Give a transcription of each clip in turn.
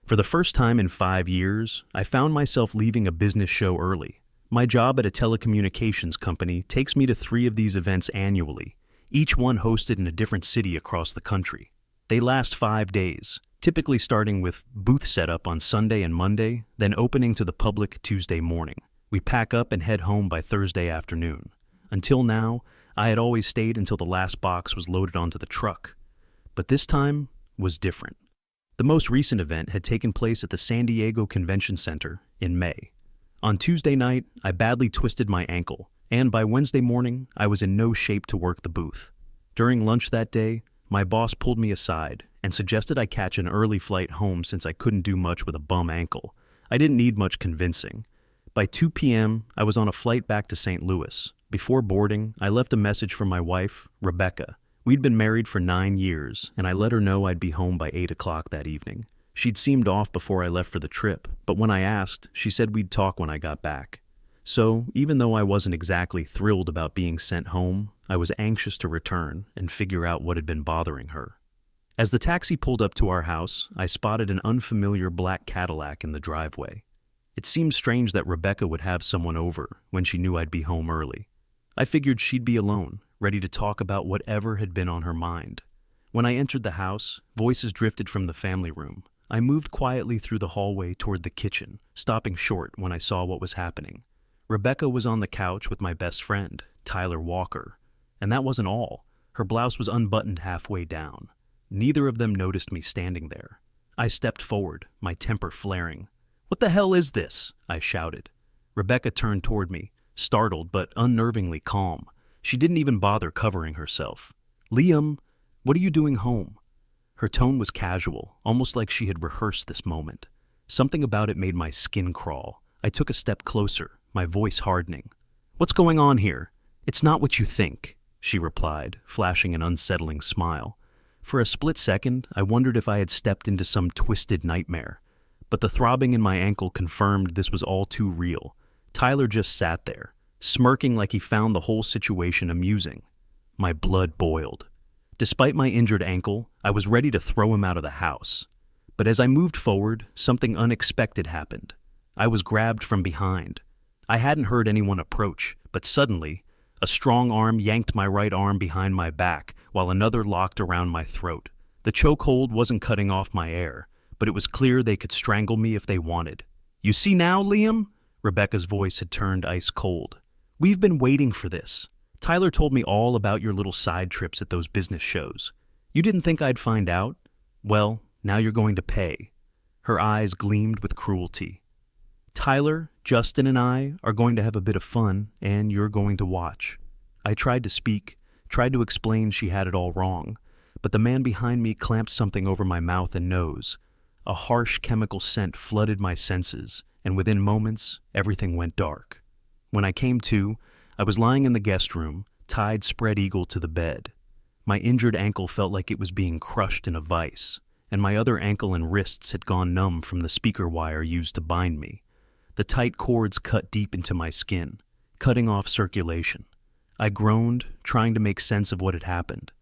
For the first time in 5 years, I found myself leaving a business show early. My job at a telecommunications company takes me to 3 of these events annually, each one hosted in a different city across the country. They last 5 days, typically starting with booth setup on Sunday and Monday, then opening to the public Tuesday morning. We pack up and head home by Thursday afternoon. Until now, I had always stayed until the last box was loaded onto the truck. But this time was different. The most recent event had taken place at the San Diego Convention Center in May. On Tuesday night, I badly twisted my ankle, and by Wednesday morning, I was in no shape to work the booth. During lunch that day, my boss pulled me aside and suggested I catch an early flight home since I couldn't do much with a bum ankle. I didn't need much convincing. By 2 p.m., I was on a flight back to St. Louis. Before boarding, I left a message for my wife, Rebecca. We'd been married for 9 years, and I let her know I'd be home by 8 o'clock that evening. She'd seemed off before I left for the trip, but when I asked, she said we'd talk when I got back. So, even though I wasn't exactly thrilled about being sent home, I was anxious to return and figure out what had been bothering her. As the taxi pulled up to our house, I spotted an unfamiliar black Cadillac in the driveway. It seemed strange that Rebecca would have someone over when she knew I'd be home early. I figured she'd be alone, ready to talk about whatever had been on her mind. When I entered the house, voices drifted from the family room. I moved quietly through the hallway toward the kitchen, stopping short when I saw what was happening. Rebecca was on the couch with my best friend, Tyler Walker. And that wasn't all. Her blouse was unbuttoned halfway down. Neither of them noticed me standing there. I stepped forward, my temper flaring. "What the hell is this?" I shouted. Rebecca turned toward me, startled but unnervingly calm. She didn't even bother covering herself. "Liam, what are you doing home?" Her tone was casual, almost like she had rehearsed this moment. Something about it made my skin crawl. I took a step closer, my voice hardening. "What's going on here? It's not what you think," she replied, flashing an unsettling smile. For a split second, I wondered if I had stepped into some twisted nightmare. But the throbbing in my ankle confirmed this was all too real. Tyler just sat there, smirking like he found the whole situation amusing. My blood boiled. Despite my injured ankle, I was ready to throw him out of the house. But as I moved forward, something unexpected happened. I was grabbed from behind. I hadn't heard anyone approach, but suddenly, a strong arm yanked my right arm behind my back, while another locked around my throat. The chokehold wasn't cutting off my air, but it was clear they could strangle me if they wanted. "You see now, Liam?" Rebecca's voice had turned ice cold. "We've been waiting for this. Tyler told me all about your little side trips at those business shows. You didn't think I'd find out? Well, now you're going to pay." Her eyes gleamed with cruelty. "Tyler, Justin, and I are going to have a bit of fun, and you're going to watch." I tried to speak, tried to explain she had it all wrong, but the man behind me clamped something over my mouth and nose. A harsh chemical scent flooded my senses, and within moments, everything went dark. When I came to, I was lying in the guest room, tied spread eagle to the bed. My injured ankle felt like it was being crushed in a vice, and my other ankle and wrists had gone numb from the speaker wire used to bind me. The tight cords cut deep into my skin, cutting off circulation. I groaned, trying to make sense of what had happened.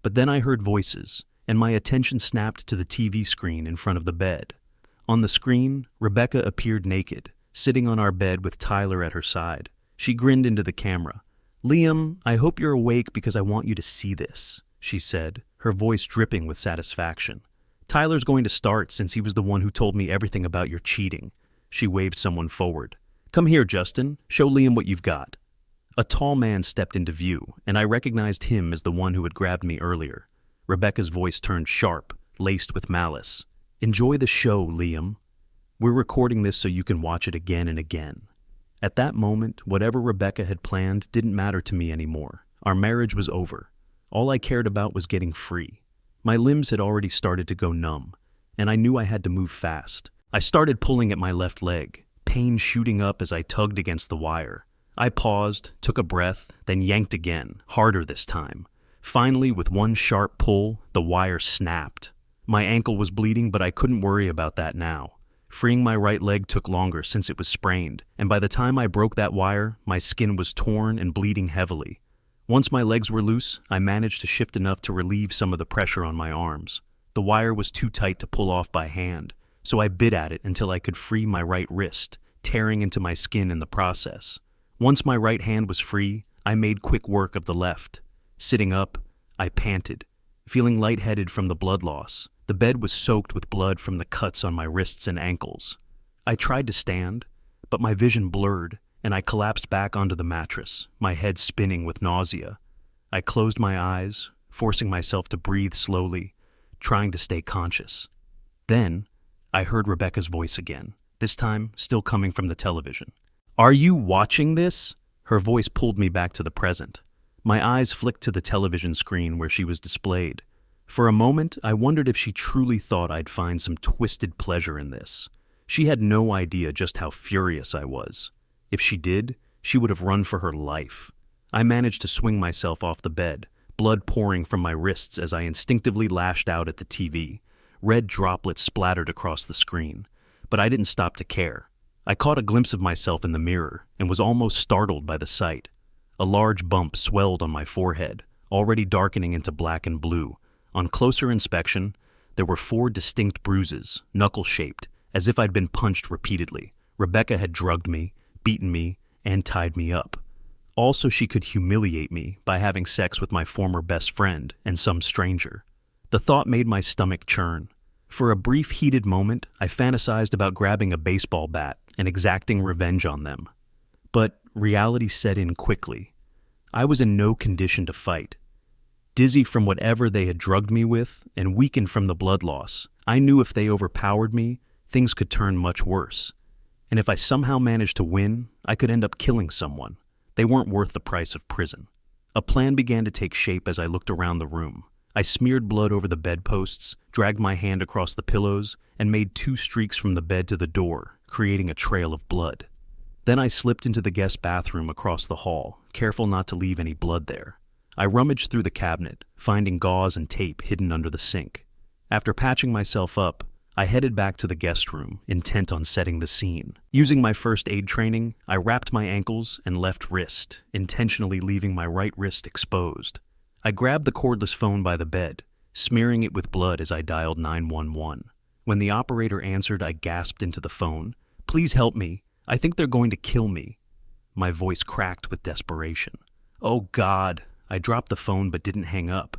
But then I heard voices, and my attention snapped to the TV screen in front of the bed. On the screen, Rebecca appeared naked, sitting on our bed with Tyler at her side. She grinned into the camera. "Liam, I hope you're awake because I want you to see this," she said, her voice dripping with satisfaction. "Tyler's going to start since he was the one who told me everything about your cheating." She waved someone forward. "Come here, Justin. Show Liam what you've got." A tall man stepped into view, and I recognized him as the one who had grabbed me earlier. Rebecca's voice turned sharp, laced with malice. "Enjoy the show, Liam. We're recording this so you can watch it again and again." At that moment, whatever Rebecca had planned didn't matter to me anymore. Our marriage was over. All I cared about was getting free. My limbs had already started to go numb, and I knew I had to move fast. I started pulling at my left leg, pain shooting up as I tugged against the wire. I paused, took a breath, then yanked again, harder this time. Finally, with one sharp pull, the wire snapped. My ankle was bleeding, but I couldn't worry about that now. Freeing my right leg took longer since it was sprained, and by the time I broke that wire, my skin was torn and bleeding heavily. Once my legs were loose, I managed to shift enough to relieve some of the pressure on my arms. The wire was too tight to pull off by hand, so I bit at it until I could free my right wrist, tearing into my skin in the process. Once my right hand was free, I made quick work of the left. Sitting up, I panted, feeling lightheaded from the blood loss. The bed was soaked with blood from the cuts on my wrists and ankles. I tried to stand, but my vision blurred, and I collapsed back onto the mattress, my head spinning with nausea. I closed my eyes, forcing myself to breathe slowly, trying to stay conscious. Then, I heard Rebecca's voice again, this time still coming from the television. "Are you watching this?" Her voice pulled me back to the present. My eyes flicked to the television screen where she was displayed. For a moment, I wondered if she truly thought I'd find some twisted pleasure in this. She had no idea just how furious I was. If she did, she would have run for her life. I managed to swing myself off the bed, blood pouring from my wrists as I instinctively lashed out at the TV. Red droplets splattered across the screen, but I didn't stop to care. I caught a glimpse of myself in the mirror and was almost startled by the sight. A large bump swelled on my forehead, already darkening into black and blue. On closer inspection, there were 4 distinct bruises, knuckle-shaped, as if I'd been punched repeatedly. Rebecca had drugged me, beaten me, and tied me up. Also, she could humiliate me by having sex with my former best friend and some stranger. The thought made my stomach churn. For a brief heated moment, I fantasized about grabbing a baseball bat and exacting revenge on them. But reality set in quickly. I was in no condition to fight. Dizzy from whatever they had drugged me with and weakened from the blood loss, I knew if they overpowered me, things could turn much worse. And if I somehow managed to win, I could end up killing someone. They weren't worth the price of prison. A plan began to take shape as I looked around the room. I smeared blood over the bedposts, dragged my hand across the pillows, and made 2 streaks from the bed to the door, creating a trail of blood. Then I slipped into the guest bathroom across the hall, careful not to leave any blood there. I rummaged through the cabinet, finding gauze and tape hidden under the sink. After patching myself up, I headed back to the guest room, intent on setting the scene. Using my first aid training, I wrapped my ankles and left wrist, intentionally leaving my right wrist exposed. I grabbed the cordless phone by the bed, smearing it with blood as I dialed 911. When the operator answered, I gasped into the phone, "Please help me. I think they're going to kill me." My voice cracked with desperation. "Oh God." I dropped the phone but didn't hang up.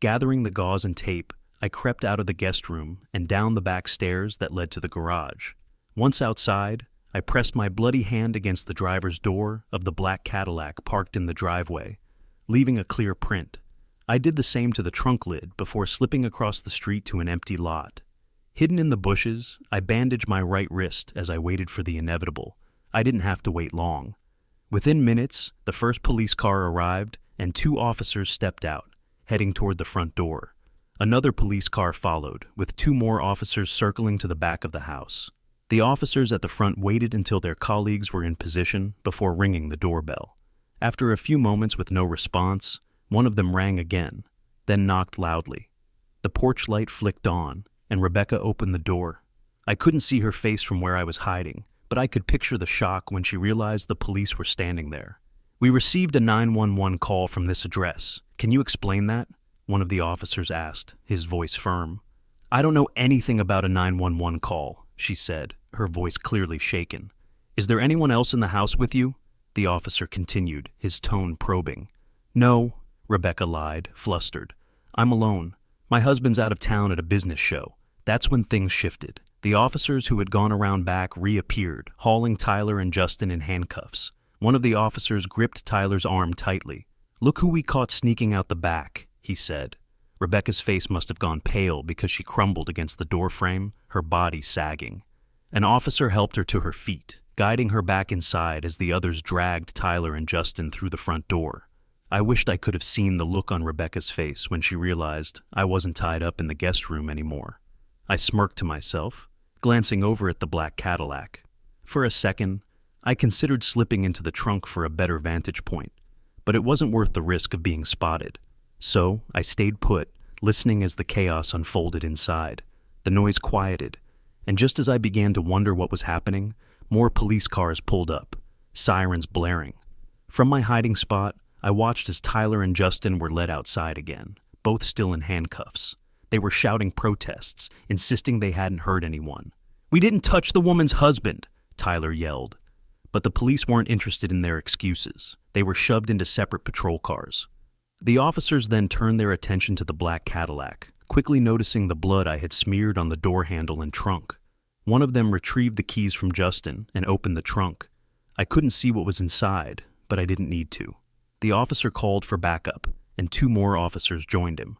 Gathering the gauze and tape, I crept out of the guest room and down the back stairs that led to the garage. Once outside, I pressed my bloody hand against the driver's door of the black Cadillac parked in the driveway, leaving a clear print. I did the same to the trunk lid before slipping across the street to an empty lot. Hidden in the bushes, I bandaged my right wrist as I waited for the inevitable. I didn't have to wait long. Within minutes, the first police car arrived and 2 officers stepped out, heading toward the front door. Another police car followed, with 2 more officers circling to the back of the house. The officers at the front waited until their colleagues were in position before ringing the doorbell. After a few moments with no response, one of them rang again, then knocked loudly. The porch light flicked on, and Rebecca opened the door. I couldn't see her face from where I was hiding, but I could picture the shock when she realized the police were standing there. "We received a 911 call from this address. Can you explain that?" one of the officers asked, his voice firm. "I don't know anything about a 911 call," she said, her voice clearly shaken. "Is there anyone else in the house with you?" the officer continued, his tone probing. "No," Rebecca lied, flustered. "I'm alone. My husband's out of town at a business show." That's when things shifted. The officers who had gone around back reappeared, hauling Tyler and Justin in handcuffs. One of the officers gripped Tyler's arm tightly. "Look who we caught sneaking out the back," he said. Rebecca's face must have gone pale because she crumbled against the doorframe, her body sagging. An officer helped her to her feet, guiding her back inside as the others dragged Tyler and Justin through the front door. I wished I could have seen the look on Rebecca's face when she realized I wasn't tied up in the guest room anymore. I smirked to myself, glancing over at the black Cadillac. For a second, I considered slipping into the trunk for a better vantage point, but it wasn't worth the risk of being spotted. So I stayed put, listening as the chaos unfolded inside. The noise quieted, and just as I began to wonder what was happening, more police cars pulled up, sirens blaring. From my hiding spot, I watched as Tyler and Justin were led outside again, both still in handcuffs. They were shouting protests, insisting they hadn't hurt anyone. "We didn't touch the woman's husband," Tyler yelled. But the police weren't interested in their excuses. They were shoved into separate patrol cars. The officers then turned their attention to the black Cadillac, quickly noticing the blood I had smeared on the door handle and trunk. One of them retrieved the keys from Justin and opened the trunk. I couldn't see what was inside, but I didn't need to. The officer called for backup, and 2 more officers joined him.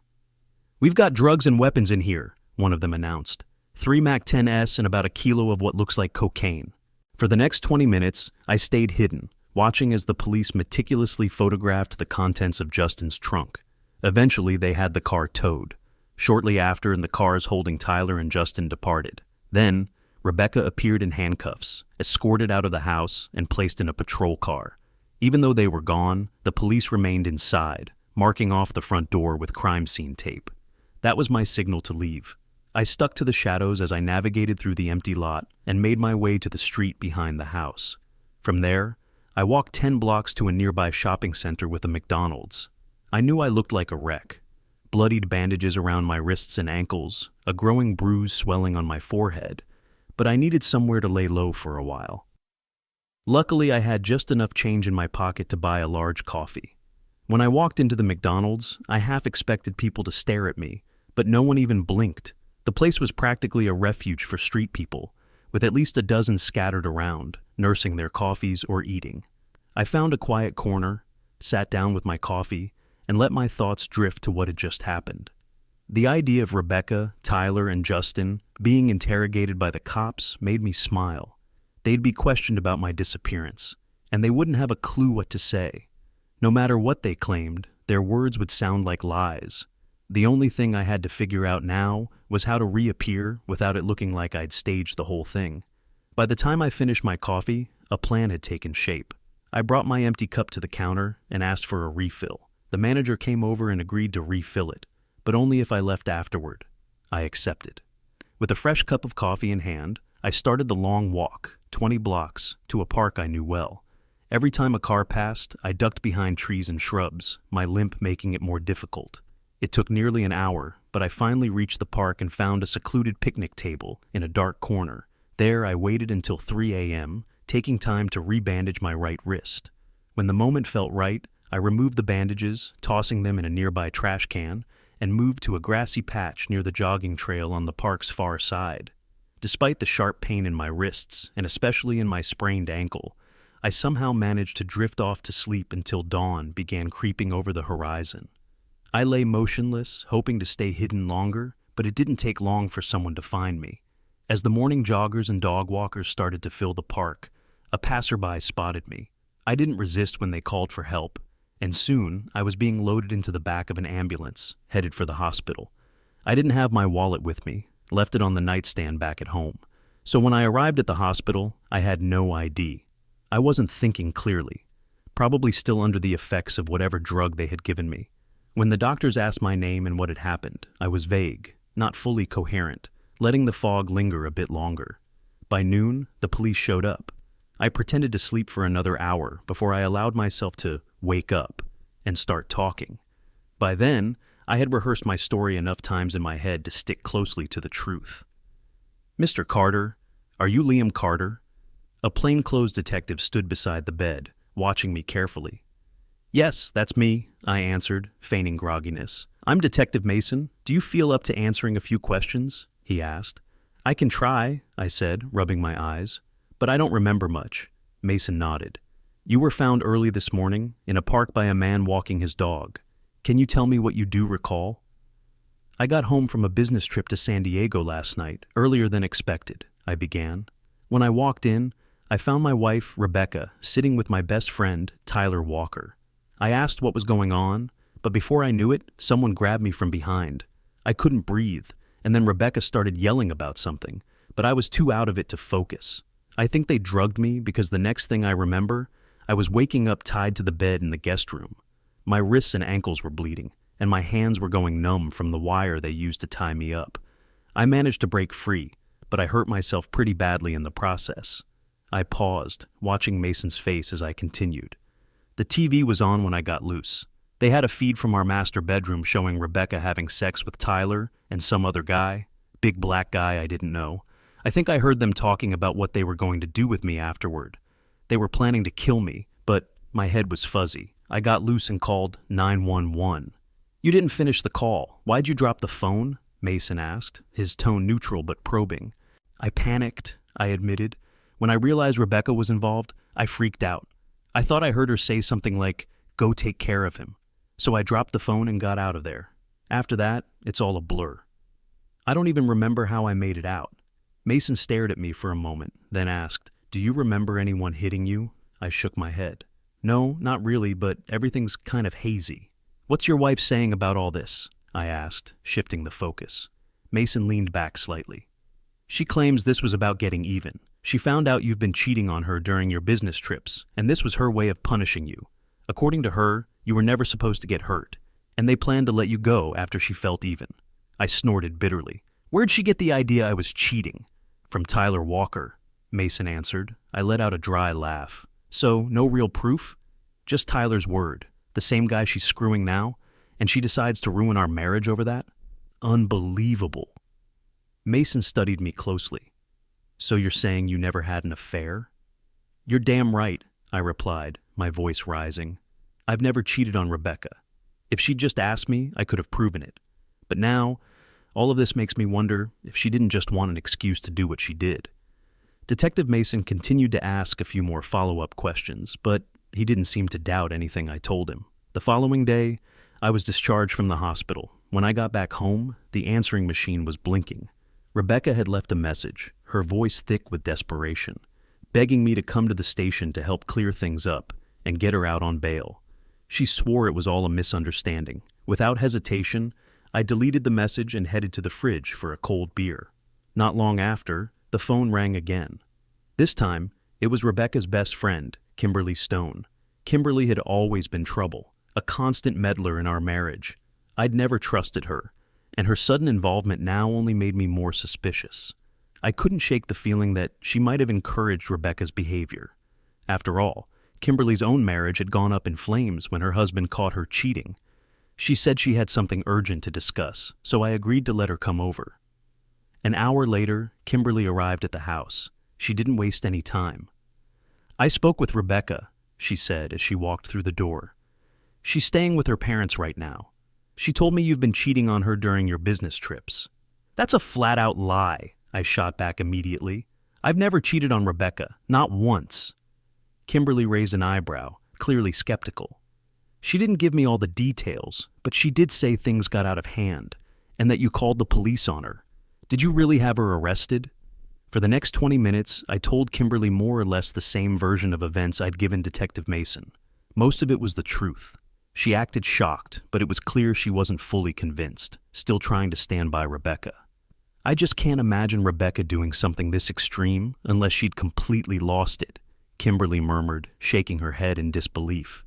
"We've got drugs and weapons in here," one of them announced. 3 MAC-10s and about a kilo of what looks like cocaine. For the next 20 minutes, I stayed hidden, watching as the police meticulously photographed the contents of Justin's trunk. Eventually, they had the car towed. Shortly after, the cars holding Tyler and Justin departed. Then, Rebecca appeared in handcuffs, escorted out of the house, and placed in a patrol car. Even though they were gone, the police remained inside, marking off the front door with crime scene tape. That was my signal to leave. I stuck to the shadows as I navigated through the empty lot and made my way to the street behind the house. From there, I walked 10 blocks to a nearby shopping center with a McDonald's. I knew I looked like a wreck. Bloodied bandages around my wrists and ankles, a growing bruise swelling on my forehead, but I needed somewhere to lay low for a while. Luckily, I had just enough change in my pocket to buy a large coffee. When I walked into the McDonald's, I half expected people to stare at me, but no one even blinked. The place was practically a refuge for street people, with at least a dozen scattered around, nursing their coffees or eating. I found a quiet corner, sat down with my coffee, and let my thoughts drift to what had just happened. The idea of Rebecca, Tyler, and Justin being interrogated by the cops made me smile. They'd be questioned about my disappearance, and they wouldn't have a clue what to say. No matter what they claimed, their words would sound like lies. The only thing I had to figure out now was how to reappear without it looking like I'd staged the whole thing. By the time I finished my coffee, a plan had taken shape. I brought my empty cup to the counter and asked for a refill. The manager came over and agreed to refill it, but only if I left afterward. I accepted. With a fresh cup of coffee in hand, I started the long walk, 20 blocks, to a park I knew well. Every time a car passed, I ducked behind trees and shrubs, my limp making it more difficult. It took nearly an hour, but I finally reached the park and found a secluded picnic table in a dark corner. There I waited until 3 a.m., taking time to rebandage my right wrist. When the moment felt right, I removed the bandages, tossing them in a nearby trash can, and moved to a grassy patch near the jogging trail on the park's far side. Despite the sharp pain in my wrists, and especially in my sprained ankle, I somehow managed to drift off to sleep until dawn began creeping over the horizon. I lay motionless, hoping to stay hidden longer, but it didn't take long for someone to find me. As the morning joggers and dog walkers started to fill the park, a passerby spotted me. I didn't resist when they called for help, and soon I was being loaded into the back of an ambulance, headed for the hospital. I didn't have my wallet with me, left it on the nightstand back at home. So when I arrived at the hospital, I had no ID. I wasn't thinking clearly, probably still under the effects of whatever drug they had given me. When the doctors asked my name and what had happened, I was vague, not fully coherent, letting the fog linger a bit longer. By noon, the police showed up. I pretended to sleep for another hour before I allowed myself to wake up and start talking. By then, I had rehearsed my story enough times in my head to stick closely to the truth. "Mr. Carter, are you Liam Carter?" A plainclothes detective stood beside the bed, watching me carefully. "Yes, that's me," I answered, feigning grogginess. "I'm Detective Mason. Do you feel up to answering a few questions?" he asked. "I can try," I said, rubbing my eyes. "But I don't remember much." Mason nodded. "You were found early this morning, in a park by a man walking his dog. Can you tell me what you do recall?" "I got home from a business trip to San Diego last night, earlier than expected," I began. When I walked in, I found my wife, Rebecca, sitting with my best friend, Tyler Walker. I asked what was going on, but before I knew it, someone grabbed me from behind. I couldn't breathe, and then Rebecca started yelling about something, but I was too out of it to focus. I think they drugged me because the next thing I remember, I was waking up tied to the bed in the guest room. My wrists and ankles were bleeding, and my hands were going numb from the wire they used to tie me up. I managed to break free, but I hurt myself pretty badly in the process. I paused, watching Mason's face as I continued. The TV was on when I got loose. They had a feed from our master bedroom showing Rebecca having sex with Tyler and some other guy, big black guy I didn't know. I think I heard them talking about what they were going to do with me afterward. They were planning to kill me, but my head was fuzzy. I got loose and called 911. You didn't finish the call. Why'd you drop the phone? Mason asked, his tone neutral but probing. I panicked, I admitted. When I realized Rebecca was involved, I freaked out. I thought I heard her say something like, "Go take care of him." So I dropped the phone and got out of there. After that, it's all a blur. I don't even remember how I made it out. Mason stared at me for a moment, then asked, "Do you remember anyone hitting you?" I shook my head. "No, not really, but everything's kind of hazy." "What's your wife saying about all this?" I asked, shifting the focus. Mason leaned back slightly. "She claims this was about getting even. She found out you've been cheating on her during your business trips, and this was her way of punishing you. According to her, you were never supposed to get hurt, and they planned to let you go after she felt even." I snorted bitterly. "Where'd she get the idea I was cheating?" "From Tyler Walker," Mason answered. I let out a dry laugh. "So, no real proof? Just Tyler's word, the same guy she's screwing now, and she decides to ruin our marriage over that? Unbelievable." Mason studied me closely. "So you're saying you never had an affair?" "You're damn right," I replied, my voice rising. "I've never cheated on Rebecca. If she'd just asked me, I could have proven it. But now, all of this makes me wonder if she didn't just want an excuse to do what she did." Detective Mason continued to ask a few more follow-up questions, but he didn't seem to doubt anything I told him. The following day, I was discharged from the hospital. When I got back home, the answering machine was blinking. Rebecca had left a message, her voice thick with desperation, begging me to come to the station to help clear things up and get her out on bail. She swore it was all a misunderstanding. Without hesitation, I deleted the message and headed to the fridge for a cold beer. Not long after, the phone rang again. This time, it was Rebecca's best friend, Kimberly Stone. Kimberly had always been trouble, a constant meddler in our marriage. I'd never trusted her, and her sudden involvement now only made me more suspicious. I couldn't shake the feeling that she might have encouraged Rebecca's behavior. After all, Kimberly's own marriage had gone up in flames when her husband caught her cheating. She said she had something urgent to discuss, so I agreed to let her come over. An hour later, Kimberly arrived at the house. She didn't waste any time. "I spoke with Rebecca," she said as she walked through the door. "She's staying with her parents right now. She told me you've been cheating on her during your business trips." "That's a flat-out lie," I shot back immediately. "I've never cheated on Rebecca, not once." Kimberly raised an eyebrow, clearly skeptical. "She didn't give me all the details, but she did say things got out of hand, and that you called the police on her. Did you really have her arrested?" For the next 20 minutes, I told Kimberly more or less the same version of events I'd given Detective Mason. Most of it was the truth. She acted shocked, but it was clear she wasn't fully convinced, still trying to stand by Rebecca. "I just can't imagine Rebecca doing something this extreme unless she'd completely lost it," Kimberly murmured, shaking her head in disbelief.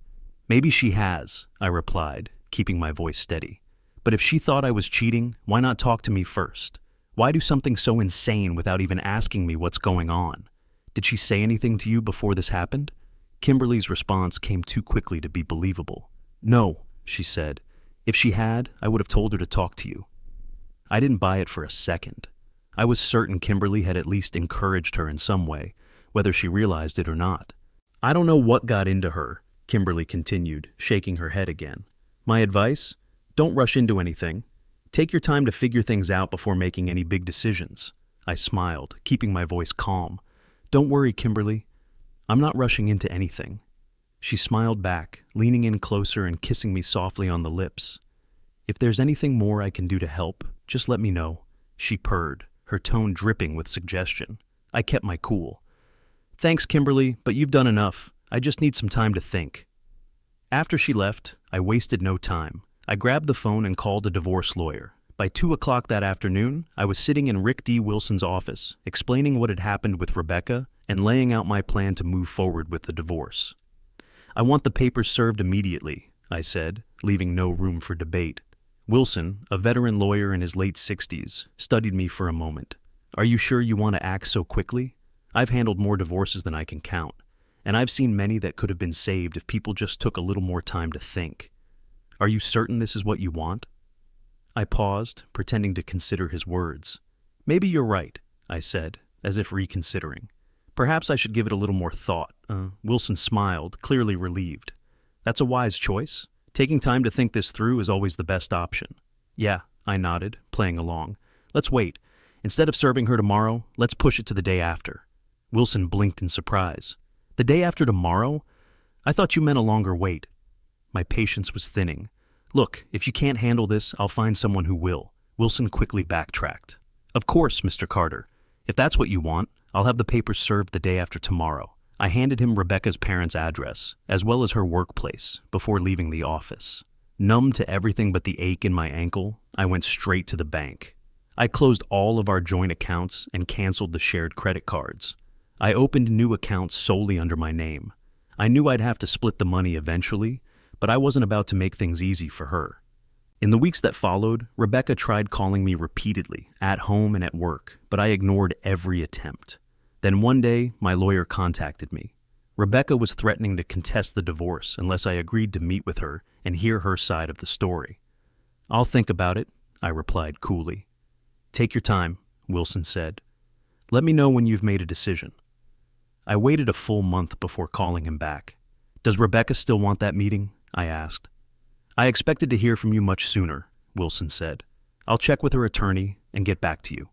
"Maybe she has," I replied, keeping my voice steady. "But if she thought I was cheating, why not talk to me first? Why do something so insane without even asking me what's going on? Did she say anything to you before this happened?" Kimberly's response came too quickly to be believable. "No," she said. "If she had, I would have told her to talk to you." I didn't buy it for a second. I was certain Kimberly had at least encouraged her in some way, whether she realized it or not. "I don't know what got into her," Kimberly continued, shaking her head again. "My advice? Don't rush into anything. Take your time to figure things out before making any big decisions." I smiled, keeping my voice calm. "Don't worry, Kimberly. I'm not rushing into anything." She smiled back, leaning in closer and kissing me softly on the lips. "If there's anything more I can do to help, just let me know," she purred, her tone dripping with suggestion. I kept my cool. "Thanks, Kimberly, but you've done enough. I just need some time to think." After she left, I wasted no time. I grabbed the phone and called a divorce lawyer. By 2 o'clock that afternoon, I was sitting in Rick D. Wilson's office, explaining what had happened with Rebecca and laying out my plan to move forward with the divorce. "I want the papers served immediately," I said, leaving no room for debate. Wilson, a veteran lawyer in his late 60s, studied me for a moment. "Are you sure you want to act so quickly? I've handled more divorces than I can count, and I've seen many that could have been saved if people just took a little more time to think. Are you certain this is what you want?" I paused, pretending to consider his words. "Maybe you're right," I said, as if reconsidering. Perhaps I should give it a little more thought. Wilson smiled, clearly relieved. That's a wise choice. Taking time to think this through is always the best option. Yeah, I nodded, playing along. Let's wait. Instead of serving her tomorrow, let's push it to the day after. Wilson blinked in surprise. The day after tomorrow? I thought you meant a longer wait. My patience was thinning. Look, if you can't handle this, I'll find someone who will. Wilson quickly backtracked. Of course, Mr. Carter. If that's what you want, I'll have the papers served the day after tomorrow. I handed him Rebecca's parents' address, as well as her workplace, before leaving the office. Numb to everything but the ache in my ankle, I went straight to the bank. I closed all of our joint accounts and canceled the shared credit cards. I opened new accounts solely under my name. I knew I'd have to split the money eventually, but I wasn't about to make things easy for her. In the weeks that followed, Rebecca tried calling me repeatedly, at home and at work, but I ignored every attempt. Then one day, my lawyer contacted me. Rebecca was threatening to contest the divorce unless I agreed to meet with her and hear her side of the story. I'll think about it, I replied coolly. Take your time, Wilson said. Let me know when you've made a decision. I waited a full month before calling him back. Does Rebecca still want that meeting? I asked. I expected to hear from you much sooner, Wilson said. I'll check with her attorney and get back to you.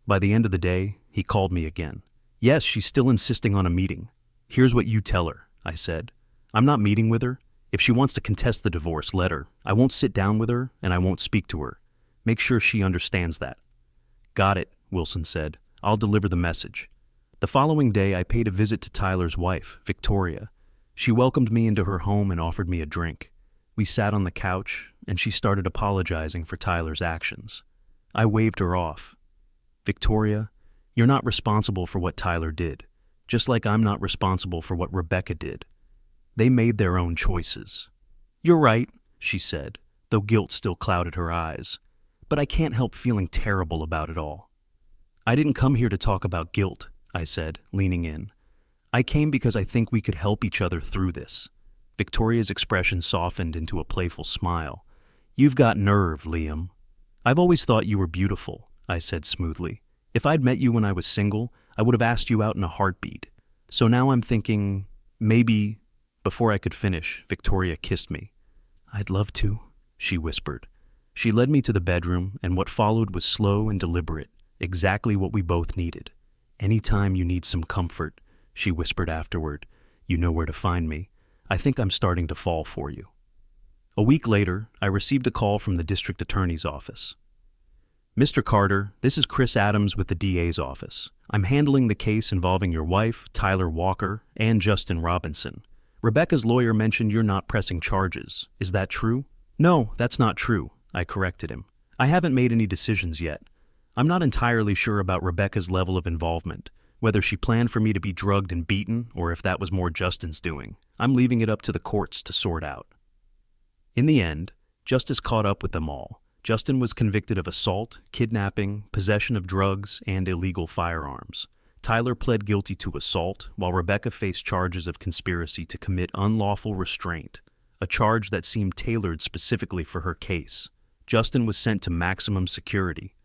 By the end of the day, he called me again. Yes, she's still insisting on a meeting. Here's what you tell her, I said. I'm not meeting with her. If she wants to contest the divorce, let her. I won't sit down with her and I won't speak to her. Make sure she understands that. Got it, Wilson said. I'll deliver the message. The following day, I paid a visit to Tyler's wife, Victoria. She welcomed me into her home and offered me a drink. We sat on the couch, and she started apologizing for Tyler's actions. I waved her off. Victoria, you're not responsible for what Tyler did, just like I'm not responsible for what Rebecca did. They made their own choices. You're right, she said, though guilt still clouded her eyes. But I can't help feeling terrible about it all. I didn't come here to talk about guilt, I said, leaning in. I came because I think we could help each other through this. Victoria's expression softened into a playful smile. You've got nerve, Liam. I've always thought you were beautiful, I said smoothly. If I'd met you when I was single, I would have asked you out in a heartbeat. So now I'm thinking, maybe... Before I could finish, Victoria kissed me. I'd love to, she whispered. She led me to the bedroom, and what followed was slow and deliberate, exactly what we both needed. Anytime you need some comfort, she whispered afterward, you know where to find me. I think I'm starting to fall for you. A week later, I received a call from the district attorney's office. Mr. Carter, this is Chris Adams with the DA's office. I'm handling the case involving your wife, Tyler Walker, and Justin Robinson. Rebecca's lawyer mentioned you're not pressing charges. Is that true? No, that's not true, I corrected him. I haven't made any decisions yet. I'm not entirely sure about Rebecca's level of involvement, whether she planned for me to be drugged and beaten or if that was more Justin's doing. I'm leaving it up to the courts to sort out. In the end, justice caught up with them all. Justin was convicted of assault, kidnapping, possession of drugs, and illegal firearms. Tyler pled guilty to assault, while Rebecca faced charges of conspiracy to commit unlawful restraint, a charge that seemed tailored specifically for her case. Justin was sent to maximum security.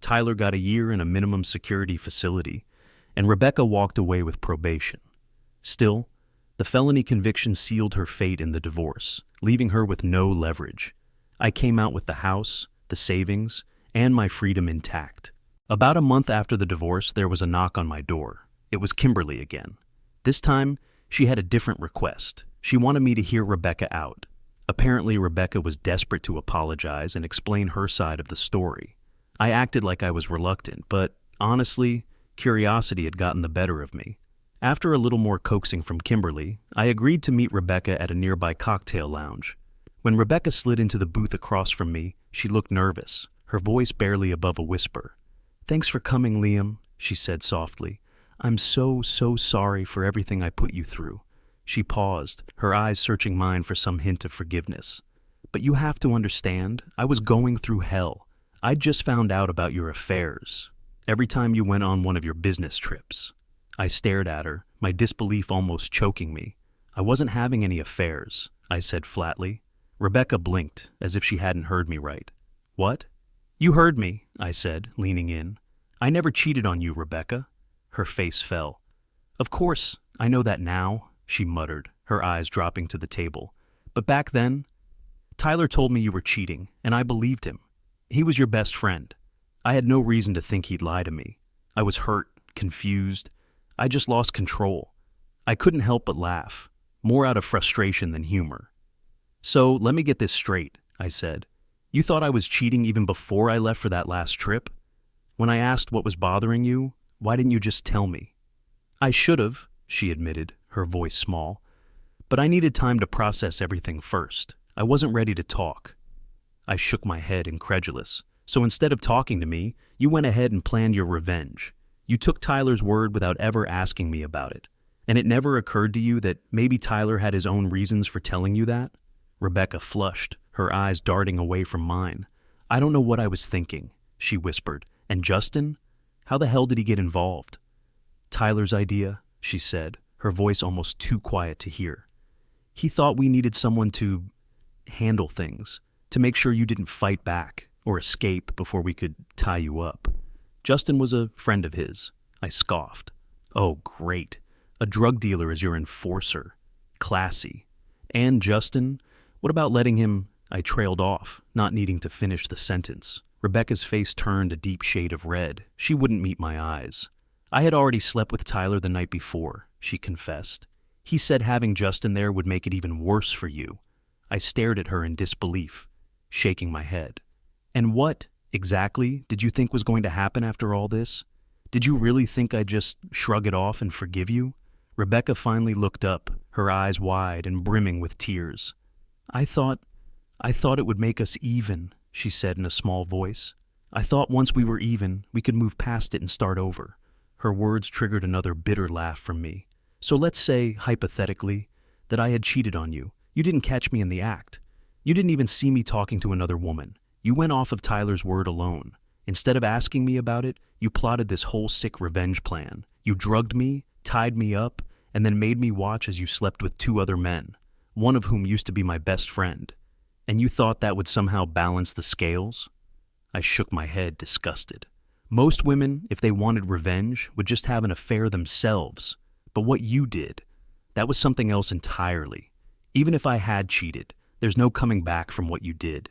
Tyler got a year in a minimum security facility, and Rebecca walked away with probation. Still, the felony conviction sealed her fate in the divorce, leaving her with no leverage. I came out with the house, the savings, and my freedom intact. About a month after the divorce, there was a knock on my door. It was Kimberly again. This time, she had a different request. She wanted me to hear Rebecca out. Apparently, Rebecca was desperate to apologize and explain her side of the story. I acted like I was reluctant, but honestly, curiosity had gotten the better of me. After a little more coaxing from Kimberly, I agreed to meet Rebecca at a nearby cocktail lounge. When Rebecca slid into the booth across from me, she looked nervous, her voice barely above a whisper. "Thanks for coming, Liam," she said softly. "I'm so sorry for everything I put you through." She paused, her eyes searching mine for some hint of forgiveness. "But you have to understand, I was going through hell. I'd just found out about your affairs. Every time you went on one of your business trips." I stared at her, my disbelief almost choking me. "I wasn't having any affairs," I said flatly. Rebecca blinked, as if she hadn't heard me right. "What?" "You heard me," I said, leaning in. I never cheated on you, Rebecca. Her face fell. Of course, I know that now, she muttered, her eyes dropping to the table. But back then, Tyler told me you were cheating, and I believed him. He was your best friend. I had no reason to think he'd lie to me. I was hurt, confused. I just lost control. I couldn't help but laugh, more out of frustration than humor. So, let me get this straight, I said. You thought I was cheating even before I left for that last trip? When I asked what was bothering you, why didn't you just tell me? I should have, she admitted, her voice small. But I needed time to process everything first. I wasn't ready to talk. I shook my head, incredulous. So instead of talking to me, you went ahead and planned your revenge. You took Tyler's word without ever asking me about it. And it never occurred to you that maybe Tyler had his own reasons for telling you that? Rebecca flushed, her eyes darting away from mine. I don't know what I was thinking, she whispered. And Justin? How the hell did he get involved? Tyler's idea, she said, her voice almost too quiet to hear. He thought we needed someone to handle things, to make sure you didn't fight back or escape before we could tie you up. Justin was a friend of his. I scoffed. Oh, great. A drug dealer is your enforcer. Classy. And Justin? What about letting him... I trailed off, not needing to finish the sentence. Rebecca's face turned a deep shade of red. She wouldn't meet my eyes. I had already slept with Tyler the night before, she confessed. He said having Justin there would make it even worse for you. I stared at her in disbelief, shaking my head. And what, exactly, did you think was going to happen after all this? Did you really think I'd just shrug it off and forgive you? Rebecca finally looked up, her eyes wide and brimming with tears. I thought it would make us even, she said in a small voice. I thought once we were even, we could move past it and start over. Her words triggered another bitter laugh from me. So let's say, hypothetically, that I had cheated on you. You didn't catch me in the act. You didn't even see me talking to another woman. You went off of Tyler's word alone. Instead of asking me about it, you plotted this whole sick revenge plan. You drugged me, tied me up, and then made me watch as you slept with 2 other men, one of whom used to be my best friend. And you thought that would somehow balance the scales? I shook my head, disgusted. Most women, if they wanted revenge, would just have an affair themselves. But what you did, that was something else entirely. Even if I had cheated, there's no coming back from what you did.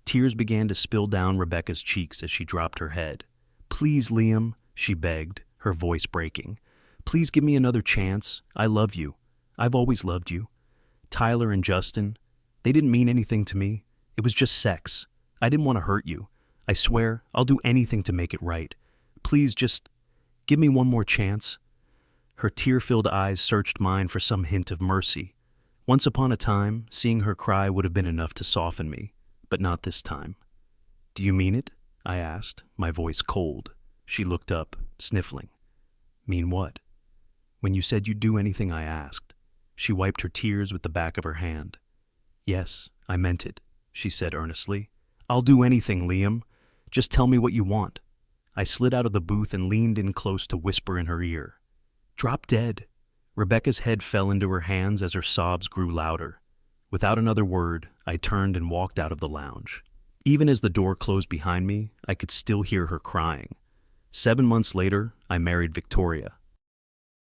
Tears began to spill down Rebecca's cheeks as she dropped her head. Please, Liam, she begged, her voice breaking. Please give me another chance. I love you. I've always loved you. Tyler and Justin, they didn't mean anything to me. It was just sex. I didn't want to hurt you. I swear, I'll do anything to make it right. Please just give me one more chance. Her tear-filled eyes searched mine for some hint of mercy. Once upon a time, seeing her cry would have been enough to soften me, but not this time. Do you mean it? I asked, my voice cold. She looked up, sniffling. Mean what? When you said you'd do anything I asked. She wiped her tears with the back of her hand. Yes, I meant it, she said earnestly. I'll do anything, Liam. Just tell me what you want. I slid out of the booth and leaned in close to whisper in her ear. Drop dead. Rebecca's head fell into her hands as her sobs grew louder. Without another word, I turned and walked out of the lounge. Even as the door closed behind me, I could still hear her crying. 7 months later, I married Victoria.